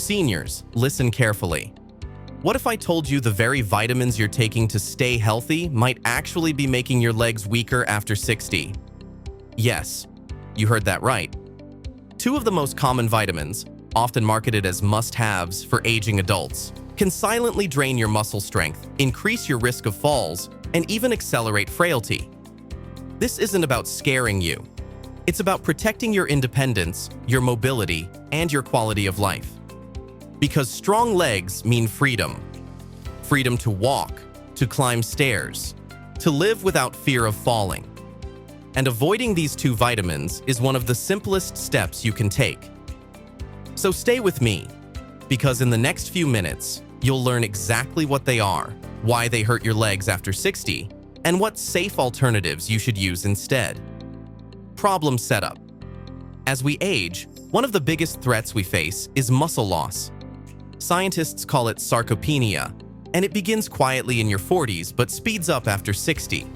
seniors, listen carefully. What if I told you the very vitamins you're taking to stay healthy might actually be making your legs weaker after 60? Yes, you heard that right. Two of the most common vitamins, often marketed as must-haves for aging adults, can silently drain your muscle strength, increase your risk of falls, and even accelerate frailty. This isn't about scaring you. It's about protecting your independence, your mobility, and your quality of life. Because strong legs mean freedom. Freedom to walk, to climb stairs, to live without fear of falling. And avoiding these two vitamins is one of the simplest steps you can take. So stay with me, because in the next few minutes, you'll learn exactly what they are, why they hurt your legs after 60, and what safe alternatives you should use instead. Problem setup. As we age, one of the biggest threats we face is muscle loss. Scientists call it sarcopenia, and it begins quietly in your 40s but speeds up after 60.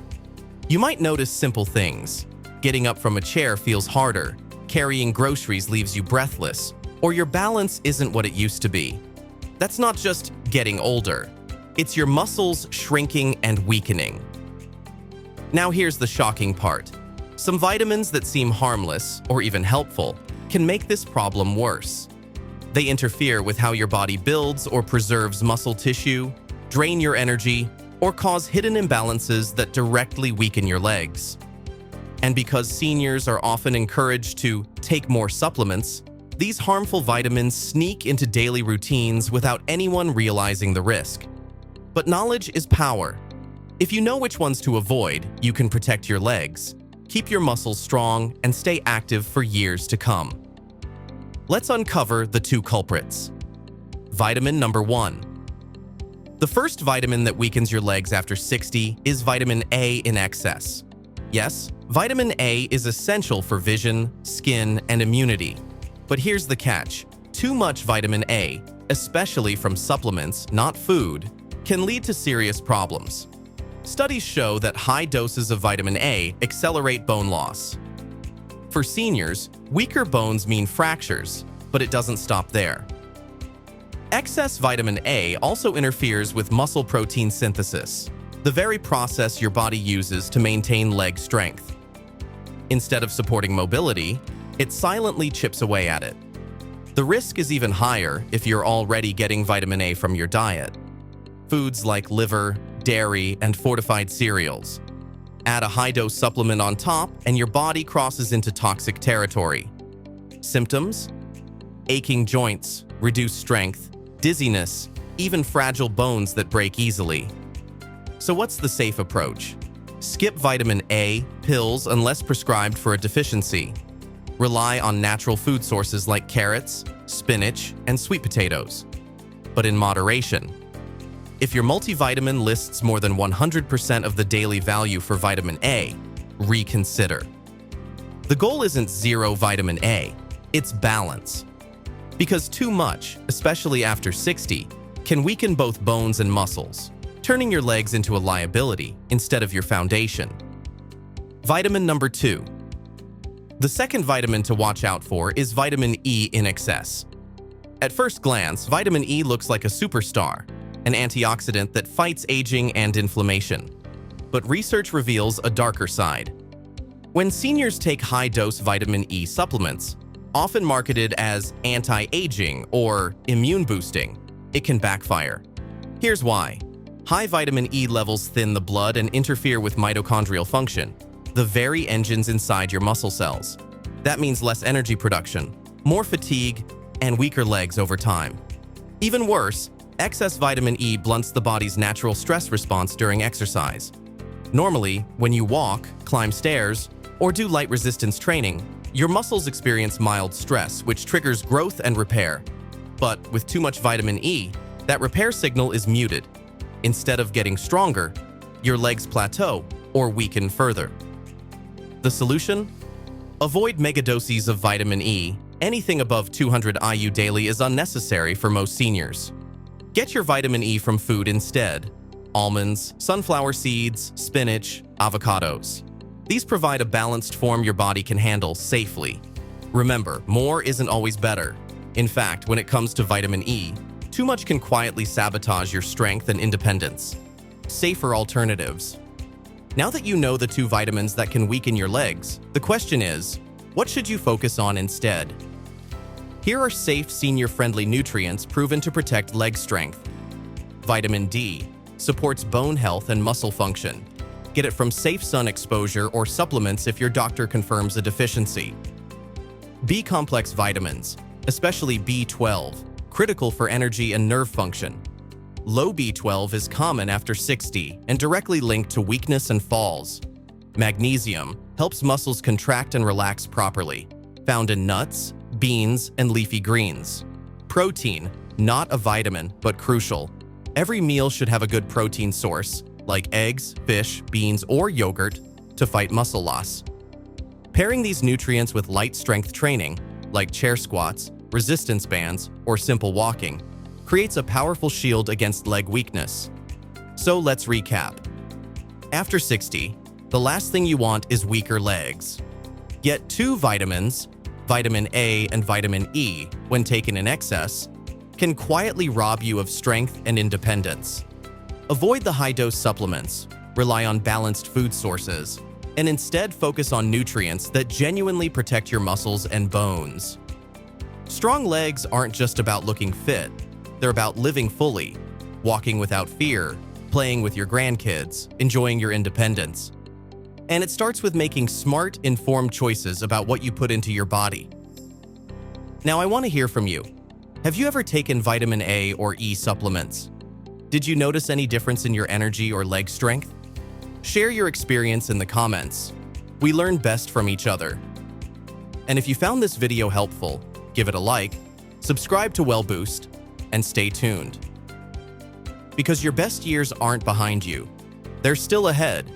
You might notice simple things. Getting up from a chair feels harder, carrying groceries leaves you breathless, or your balance isn't what it used to be. That's not just getting older. It's your muscles shrinking and weakening. Now here's the shocking part. Some vitamins that seem harmless, or even helpful, can make this problem worse. They interfere with how your body builds or preserves muscle tissue, drain your energy, or cause hidden imbalances that directly weaken your legs. And because seniors are often encouraged to take more supplements, these harmful vitamins sneak into daily routines without anyone realizing the risk. But knowledge is power. If you know which ones to avoid, you can protect your legs, keep your muscles strong, and stay active for years to come. Let's uncover the two culprits. Vitamin number 1. The first vitamin that weakens your legs after 60 is vitamin A in excess. Yes, vitamin A is essential for vision, skin, and immunity. But here's the catch. Too much vitamin A, especially from supplements, not food, can lead to serious problems. Studies show that high doses of vitamin A accelerate bone loss. For seniors, weaker bones mean fractures, but it doesn't stop there. Excess vitamin A also interferes with muscle protein synthesis, the very process your body uses to maintain leg strength. Instead of supporting mobility, it silently chips away at it. The risk is even higher if you're already getting vitamin A from your diet. Foods like liver, dairy, and fortified cereals. Add a high-dose supplement on top, and your body crosses into toxic territory. Symptoms? Aching joints, reduced strength, dizziness, even fragile bones that break easily. So what's the safe approach? Skip vitamin A pills unless prescribed for a deficiency. Rely on natural food sources like carrots, spinach, and sweet potatoes, but in moderation. If your multivitamin lists more than 100% of the daily value for vitamin A, reconsider. The goal isn't zero vitamin A, it's balance. Because too much, especially after 60, can weaken both bones and muscles, turning your legs into a liability instead of your foundation. Vitamin number 2. The second vitamin to watch out for is vitamin E in excess. At first glance, vitamin E looks like a superstar, an antioxidant that fights aging and inflammation. But research reveals a darker side. When seniors take high-dose vitamin E supplements, often marketed as anti-aging or immune-boosting, it can backfire. Here's why. High vitamin E levels thin the blood and interfere with mitochondrial function, the very engines inside your muscle cells. That means less energy production, more fatigue, and weaker legs over time. Even worse, excess vitamin E blunts the body's natural stress response during exercise. Normally, when you walk, climb stairs, or do light resistance training, your muscles experience mild stress, which triggers growth and repair. But with too much vitamin E, that repair signal is muted. Instead of getting stronger, your legs plateau or weaken further. The solution? Avoid megadoses of vitamin E. Anything above 200 IU daily is unnecessary for most seniors. Get your vitamin E from food instead. Almonds, sunflower seeds, spinach, avocados. These provide a balanced form your body can handle safely. Remember, more isn't always better. In fact, when it comes to vitamin E, too much can quietly sabotage your strength and independence. Safer alternatives. Now that you know the two vitamins that can weaken your legs, the question is, what should you focus on instead? Here are safe, senior-friendly nutrients proven to protect leg strength. Vitamin D supports bone health and muscle function. Get it from safe sun exposure or supplements if your doctor confirms a deficiency. B-complex vitamins, especially B12, critical for energy and nerve function. Low B12 is common after 60 and directly linked to weakness and falls. Magnesium helps muscles contract and relax properly, found in nuts, beans, and leafy greens. Protein, not a vitamin, but crucial. Every meal should have a good protein source, like eggs, fish, beans, or yogurt, to fight muscle loss. Pairing these nutrients with light strength training, like chair squats, resistance bands, or simple walking, creates a powerful shield against leg weakness. So let's recap. After 60, the last thing you want is weaker legs. Yet two vitamins, vitamin A and vitamin E, when taken in excess, can quietly rob you of strength and independence. Avoid the high-dose supplements, rely on balanced food sources, and instead focus on nutrients that genuinely protect your muscles and bones. Strong legs aren't just about looking fit, they're about living fully, walking without fear, playing with your grandkids, enjoying your independence. And it starts with making smart, informed choices about what you put into your body. Now, I want to hear from you. Have you ever taken vitamin A or E supplements? Did you notice any difference in your energy or leg strength? Share your experience in the comments. We learn best from each other. And if you found this video helpful, give it a like, subscribe to WellBoost, and stay tuned. Because your best years aren't behind you. They're still ahead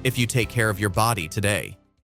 if you take care of your body today.